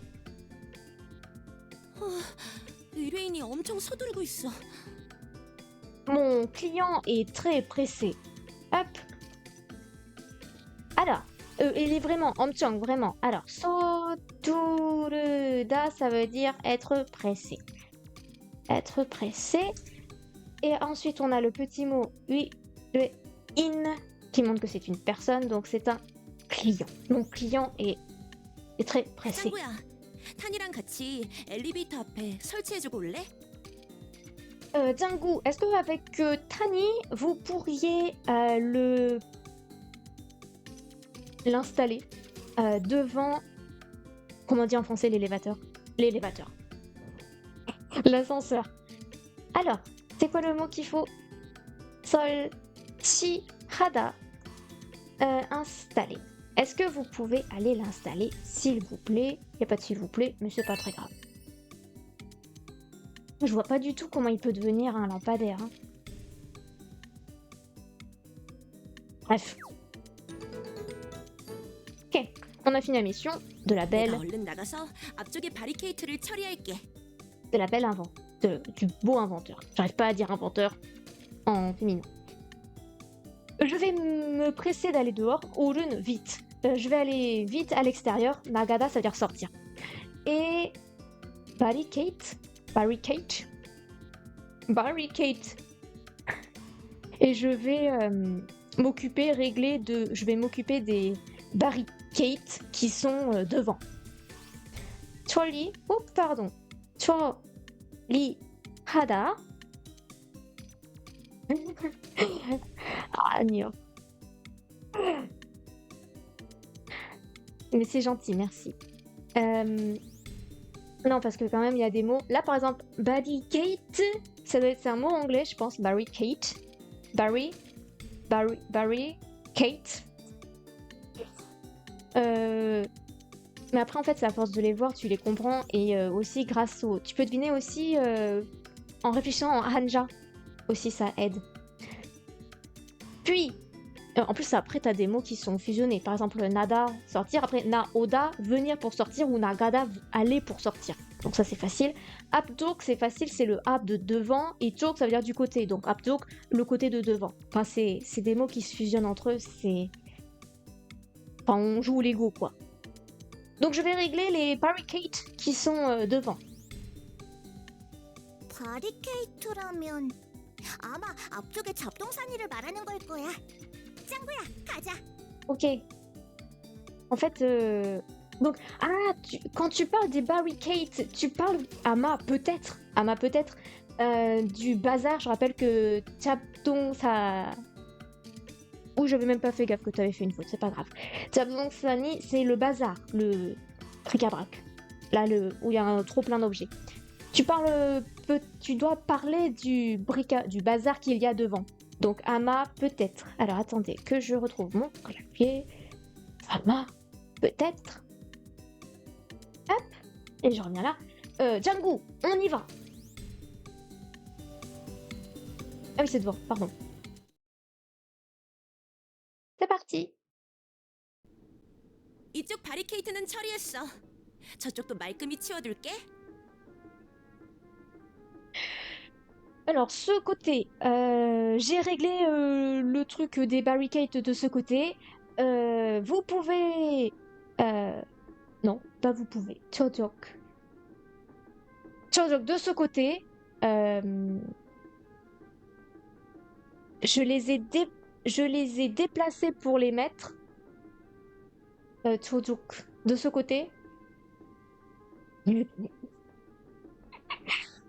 Speaker 3: 의뢰인이 엄청 서두르고 있어.
Speaker 1: Mon client est très pressé. Hop. Alors, il est vraiment 엄청, vraiment. Alors, 서두르다, ça veut dire être pressé. Être pressé. Et ensuite, on a le petit mot in qui montre que c'est une personne, donc c'est un client. Mon client est très pressé.
Speaker 3: 짱구야, 탄이랑 같이 엘리베이터 앞에 설치해주고 올래?
Speaker 1: Django, est-ce que avec Tani, vous pourriez l'installer devant, comment on dit en français l'élévateur? L'élévateur. L'ascenseur. Alors, c'est quoi le mot qu'il faut? 설치하다. Installer. Est-ce que vous pouvez aller l'installer, s'il vous plaît? Il n'y a pas de s'il vous plaît, mais c'est pas très grave. Je vois pas du tout comment il peut devenir un lampadaire. Hein. Bref. Ok. On a fini la mission de la
Speaker 3: 내가
Speaker 1: belle,
Speaker 3: 얼른 나가서 앞쪽의 바리케이트를 처리할게.
Speaker 1: du beau inventeur. J'arrive pas à dire inventeur en féminin. Je vais me presser d'aller dehors. Orun, vite. Je vais aller vite à l'extérieur. Nagada, ça veut dire sortir. Et barricade. Et je vais je vais m'occuper des barricades qui sont devant. Choli, oh pardon. Choli hada. Agnio. Mais c'est gentil, merci. Non, parce que quand même, il y a des mots. Là, par exemple, barricade, c'est un mot anglais, je pense. Barricade. Barricade. Mais après, en fait, c'est à force de les voir, tu les comprends. Et aussi, grâce au... Tu peux deviner aussi, en réfléchissant en hanja. Aussi, ça aide. Puis, en plus, après, t'as des mots qui sont fusionnés. Par exemple, nada, sortir. Après, na-oda, venir pour sortir. Ou nagada, aller pour sortir. Donc ça, c'est facile. Abdok, c'est facile. C'est le ab de devant. Et tok, ça veut dire du côté. Donc abdok, le côté de devant. Enfin, c'est des mots qui se fusionnent entre eux. C'est... Enfin, on joue au Lego, quoi. Donc je vais régler les barricades qui sont devant.
Speaker 2: 바리케이트라면 아마 앞쪽에 잡동사니를 말하는 걸 거야. 짱구야, 가자.
Speaker 1: Ok. En fait, donc, quand tu parles des barricades, tu parles, Ama, peut-être, du bazar. Je rappelle que ça... Ou j'avais même pas fait gaffe que tu avais fait une faute, c'est pas grave. Sani, c'est le bazar, le bric-à-brac. Là, où il y a trop plein d'objets. Tu dois parler du bazar qu'il y a devant. Donc, Ama, peut-être. Alors, attendez, que je retrouve mon clavier. Ama, peut-être. Hop, et je reviens là. Django, on y va. Ah oui, c'est devant, pardon. C'est parti.
Speaker 3: 이쪽 바리케이트는 처리했어. 저쪽도 말끔히 치워둘게.
Speaker 1: Alors, ce côté, j'ai réglé le truc des barricades de ce côté. Vous pouvez... non, pas vous pouvez. Chojok de ce côté. Je les ai déplacés pour les mettre. Chojok de ce côté.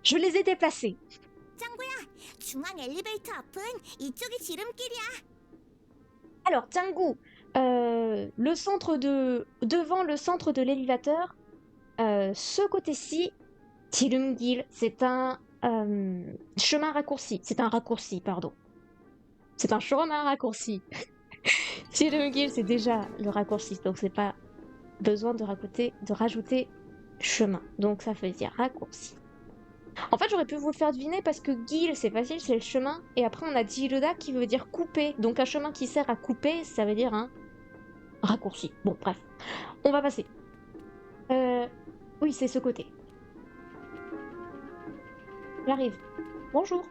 Speaker 1: Je les ai déplacés.
Speaker 2: 짱구야, 중앙 엘리베이터 앞은 이쪽이 지름길이야.
Speaker 1: Alors, Django, devant le centre de l'élévateur, ce côté-ci, Tirumgil, c'est un chemin raccourci. C'est un raccourci, pardon. C'est un chemin raccourci. Tirumgil, c'est déjà le raccourci, donc c'est pas besoin de rajouter chemin. Donc ça veut dire raccourci. En fait, j'aurais pu vous le faire deviner parce que Gil, c'est facile, c'est le chemin. Et après, on a Jiruda qui veut dire couper. Donc un chemin qui sert à couper, ça veut dire un raccourci. Bon, bref. On va passer. Oui, c'est ce côté. J'arrive. Bonjour.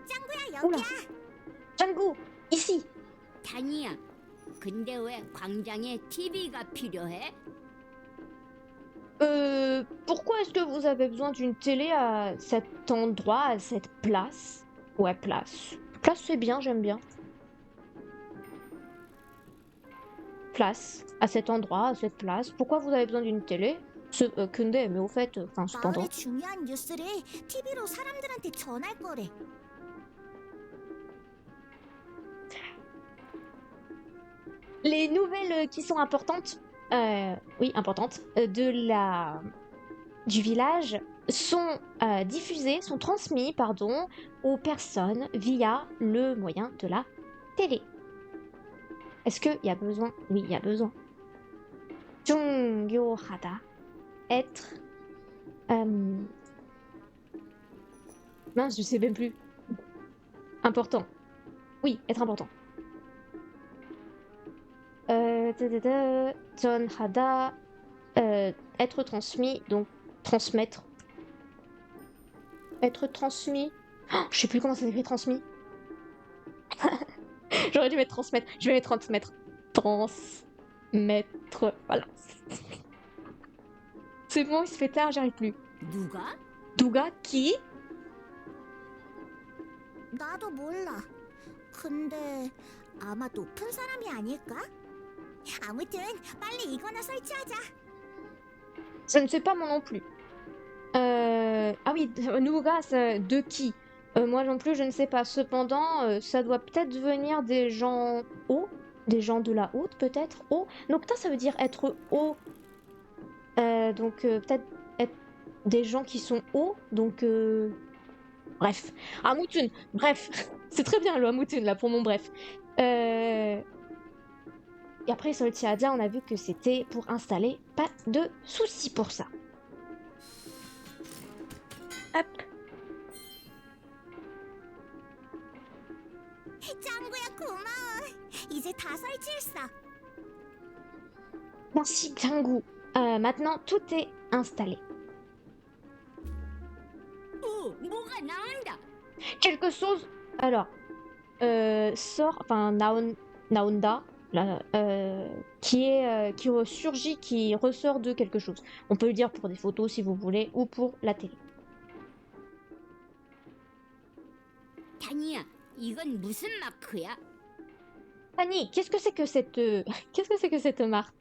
Speaker 2: 짱구야,
Speaker 1: Oula.
Speaker 2: 여기야.
Speaker 1: Django, ici.
Speaker 4: 다니야, 근데 왜 광장에 TV가 필요해?
Speaker 1: Pourquoi est-ce que vous avez besoin d'une télé à cet endroit, à cette place? Ouais, place. Place, c'est bien, j'aime bien. Place. À cet endroit, à cette place. Pourquoi vous avez besoin d'une télé? 근데, mais au fait, enfin, cependant.
Speaker 2: 마을의 중요한 뉴스를 TV로 사람들한테 전할 거래.
Speaker 1: Les nouvelles qui sont importantes, importantes, du village sont diffusées, sont transmises, aux personnes via le moyen de la télé. Est-ce qu'il y a besoin? Oui, il y a besoin. Jongyohada. Être... Mince, je sais même plus. Important. Oui, être important. 전하다, être transmis, donc transmettre. Être transmis. Oh, je sais plus comment ça s'écrit transmis. J'aurais dû mettre transmettre. Je vais mettre transmettre. Transmettre. Voilà. C'est bon, il se fait tard, j'arrive plus.
Speaker 4: 누가?
Speaker 1: Douga qui?
Speaker 2: 나도 몰라. 근데 아마 높은 사람이 아닐까? 아무튼 빨리 이거나 설치하자.
Speaker 1: Je ne sais pas moi non plus. Ah oui, Nougat, de qui? Moi non plus, je ne sais pas. Cependant, ça doit peut-être venir des gens hauts, des gens de la haute, peut-être. Haut. Nocta, ça veut dire être haut. Donc, peut-être être des gens qui sont hauts. Donc, bref. Amutun, bref. C'est très bien le Amutun, là, pour mon bref. Et après, Soltiadia, on a vu que c'était pour installer. Pas de soucis pour ça. Hop.
Speaker 2: 짱구야 고마워. 이제 다 설치했어.
Speaker 1: Merci, Gangu. Maintenant, tout est installé.
Speaker 4: 오, 뭐가 나온다.
Speaker 1: Quelque chose. Alors, sort. Enfin, Naonda. Là, qui ressurgit, qui ressort de quelque chose. On peut le dire pour des photos si vous voulez, ou pour la télé.
Speaker 4: 다니야, 이건 무슨 마크야?
Speaker 1: Fanny, qu'est-ce que c'est que cette qu'est-ce que c'est que cette marque?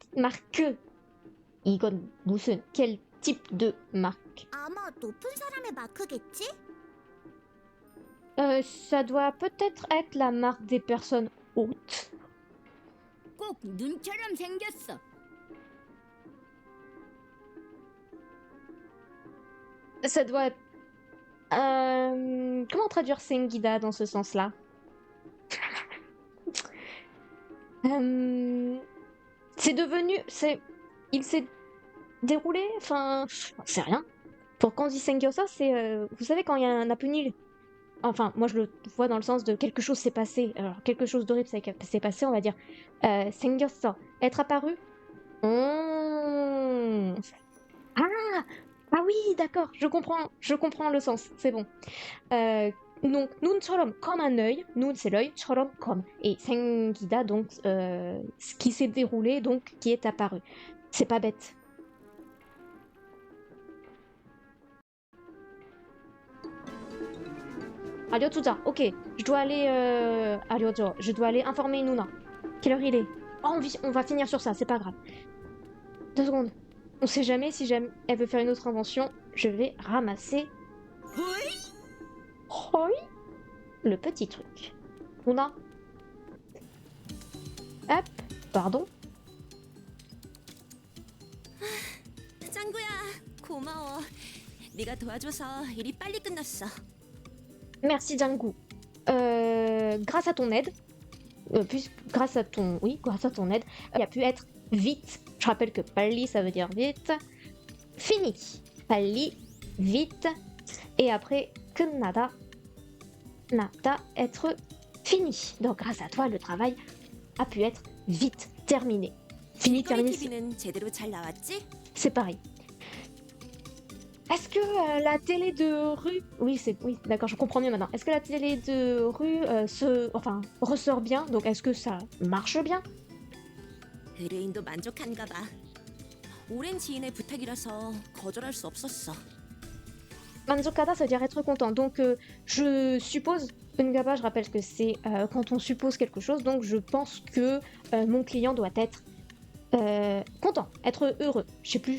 Speaker 1: 이건 무슨 quel type de marque?
Speaker 2: 아마 높은 사람의 마크겠지?
Speaker 1: Ça doit peut-être être la marque des personnes hautes.
Speaker 4: 꼭 눈처럼 생겼어.
Speaker 1: Ça doit être... Comment traduire Sengida dans ce sens-là? C'est devenu... Il s'est déroulé... Enfin... C'est rien. Pour quand on dit Sengyosa, c'est... Vous savez quand il y a un happening... Enfin, moi je le vois dans le sens de quelque chose s'est passé. Alors, quelque chose d'horrible s'est passé, on va dire. Sengyosa. Être apparu. Ah! Ah oui, d'accord, je comprends le sens, c'est bon. Donc, 눈처럼, comme un œil, nun c'est l'œil, 처럼 comme. Et 생기다, donc, ce qui s'est déroulé, donc, qui est apparu. C'est pas bête. 알려주자, ok, je dois aller, 알려줘, je dois aller informer Nuna. Quelle heure il est? Oh, on va finir sur ça, c'est pas grave. 2 secondes. On sait jamais si jamais elle veut faire une autre invention. Je vais ramasser. Hoi. Le petit truc. On a. Hop. Pardon.
Speaker 3: 짱구야, 고마워. 네가 도와줘서 일이 빨리 끝났어.
Speaker 1: Merci Django. Grâce à ton aide, grâce à ton aide, il a pu être vite. Je rappelle que Pali, ça veut dire vite. Fini. Pali, vite. Et après, que nada, être fini. Donc, grâce à toi, le travail a pu être vite terminé. Fini, terminé.
Speaker 3: TV는 제대로 잘 나왔지?
Speaker 1: C'est pareil. Est-ce que la télé de rue... Oui, d'accord, je comprends mieux maintenant. Est-ce que la télé de rue ressort bien? Donc, est-ce que ça marche bien?
Speaker 3: 의뢰인도 만족한가 봐. 오랜 지인의 부탁이라서 거절할 수 없었어.
Speaker 1: Manzokada, ça veut dire être content. Donc, je suppose... Ungaba, je rappelle que c'est quand on suppose quelque chose. Donc, je pense que mon client doit être content, être heureux. Je sais plus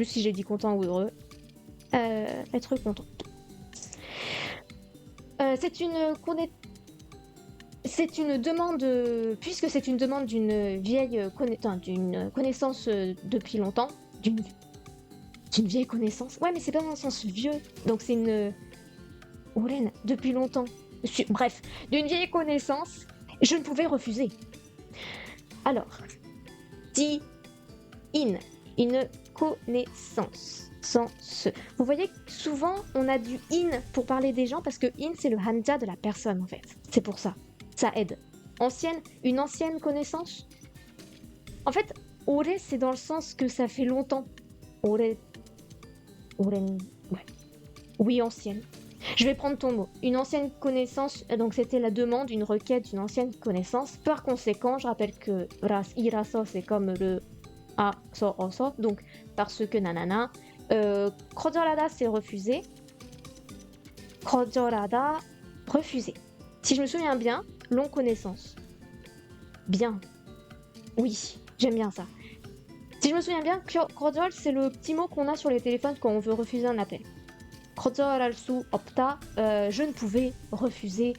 Speaker 1: si j'ai dit content ou heureux. Être content. C'est une demande, puisque c'est une demande d'une vieille d'une connaissance depuis longtemps. D'une vieille connaissance. Ouais, mais c'est pas dans le sens vieux. Donc c'est une... Oren, depuis longtemps. Bref, d'une vieille connaissance, je ne pouvais refuser. Alors, di in, une connaissance. Vous voyez que souvent on a du in pour parler des gens parce que in c'est le hanja de la personne en fait. C'est pour ça. Ça aide. Une ancienne connaissance. En fait, ore, c'est dans le sens que ça fait longtemps. Ore, oren, ouais. Oui, ancienne. Je vais prendre ton mot. Une ancienne connaissance, donc c'était la demande, une requête d'une ancienne connaissance. Par conséquent, je rappelle que iraso, c'est comme le a, so, oso, donc parce que nanana. Krojorada, c'est refusé. Krojorada, refusé. Si je me souviens bien, longue connaissance. Bien. Oui, j'aime bien ça. Si je me souviens bien, krojol, c'est le petit mot qu'on a sur les téléphones quand on veut refuser un appel. Krojol su opta, je ne pouvais refuser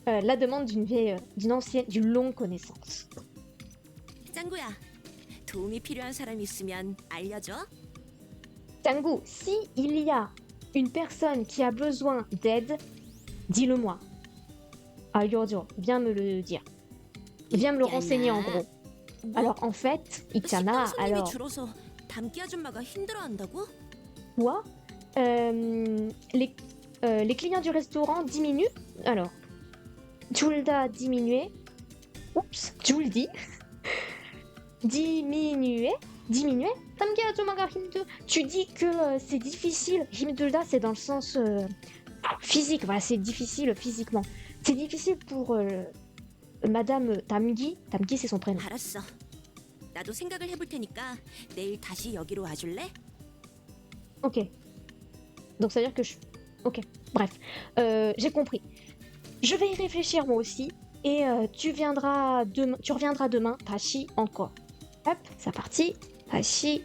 Speaker 1: la demande d'une longue connaissance.
Speaker 3: 짱구야, 도움이 필요한 사람 있으면 알려줘.
Speaker 1: Tangu, si il y a une personne qui a besoin d'aide, dis-le-moi. Alyojo, viens me le dire. Viens me le renseigner en gros.
Speaker 3: 뭐,
Speaker 1: Alors en fait, 있잖아.
Speaker 3: 식당 손님이
Speaker 1: Alors,
Speaker 3: 줄어서 담기 아줌마가 힘들어한다고?
Speaker 1: quoi les clients du restaurant diminuent. Alors, Julda diminué. Oups, Juldi. Diminué. Tamge ajumaga himdu. Tu dis que c'est difficile. Himdulda, c'est dans le sens physique. Voilà, c'est difficile physiquement. C'est difficile pour Madame Tamgi. Tamgi, c'est son prénom.
Speaker 3: 알았어. 나도 생각을 해볼 테니까 내일 다시 여기로 와줄래?
Speaker 1: Ok. Donc ça veut dire que je... Ok, bref. J'ai compris. Je vais y réfléchir moi aussi. Et tu reviendras demain. Tashi encore. Hop, c'est parti. Tashi.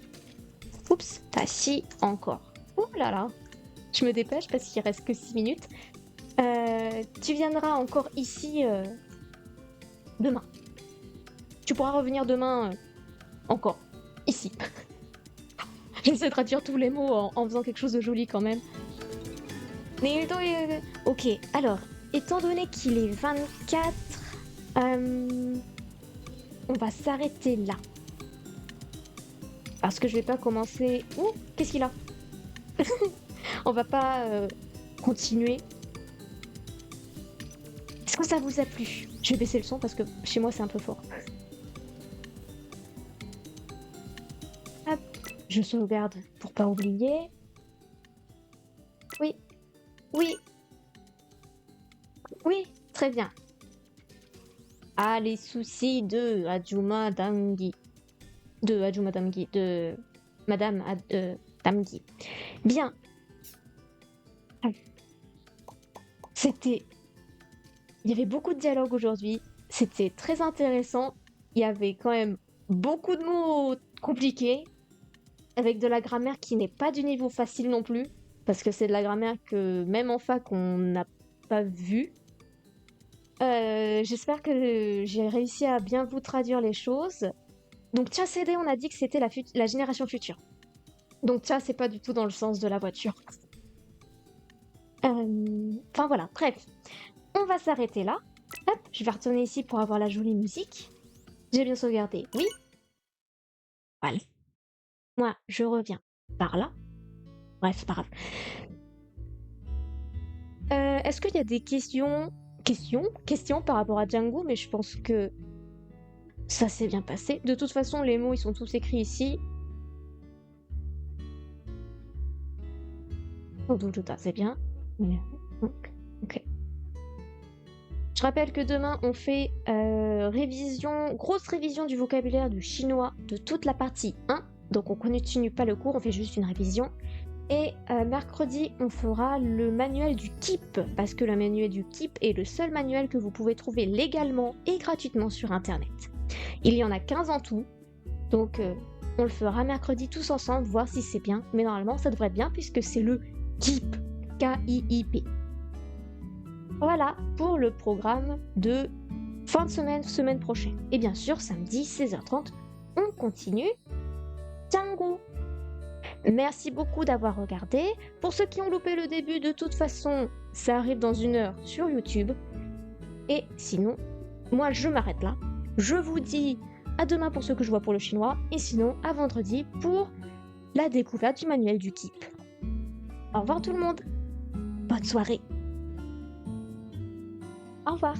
Speaker 1: Oups, Tashi encore. Oh là là. Je me dépêche parce qu'il reste que 6 minutes. Tu viendras encore ici demain. Tu pourras revenir demain encore. Ici. J'essaie de traduire tous les mots en faisant quelque chose de joli quand même. Ok, alors, étant donné qu'il est 24, on va s'arrêter là. Parce que je vais pas commencer... Ouh, qu'est-ce qu'il a? On va pas continuer. Est-ce que ça vous a plu? Je vais baisser le son parce que chez moi c'est un peu fort. Hop, je sauvegarde pour pas oublier. Oui, oui, oui, très bien. Ah, les soucis de Ajuma Damgi. De Madame Damgi. Bien. C'était... Il y avait beaucoup de dialogues aujourd'hui. C'était très intéressant. Il y avait quand même beaucoup de mots compliqués. Avec de la grammaire qui n'est pas du niveau facile non plus. Parce que c'est de la grammaire que même en fac on n'a pas vu. J'espère que j'ai réussi à bien vous traduire les choses. Donc Tcha CD, on a dit que c'était la génération future. Donc Tcha, c'est pas du tout dans le sens de la voiture. Enfin voilà, bref. On va s'arrêter là. Hop, je vais retourner ici pour avoir la jolie musique. J'ai bien sauvegardé, oui. Voilà. Moi, je reviens par là. Bref, c'est pas grave. Est-ce qu'il y a des questions par rapport à Django? Mais je pense que ça s'est bien passé. De toute façon, les mots, ils sont tous écrits ici. C'est bien. Ok. Je rappelle que demain, on fait grosse révision du vocabulaire du chinois de toute la partie 1. Donc on continue pas le cours, on fait juste une révision. Et mercredi, on fera le manuel du KEEP, parce que le manuel du KEEP est le seul manuel que vous pouvez trouver légalement et gratuitement sur Internet. Il y en a 15 en tout, donc on le fera mercredi tous ensemble, voir si c'est bien. Mais normalement, ça devrait être bien, puisque c'est le KEEP, K-I-I-P. Voilà pour le programme de fin de semaine prochaine. Et bien sûr, samedi, 16h30, on continue Django. Merci beaucoup d'avoir regardé. Pour ceux qui ont loupé le début, de toute façon, ça arrive dans 1 heure sur YouTube. Et sinon, moi je m'arrête là. Je vous dis à demain pour ceux que je vois pour le chinois. Et sinon, à vendredi pour la découverte du manuel du KEEP. Au revoir tout le monde. Bonne soirée. Au revoir.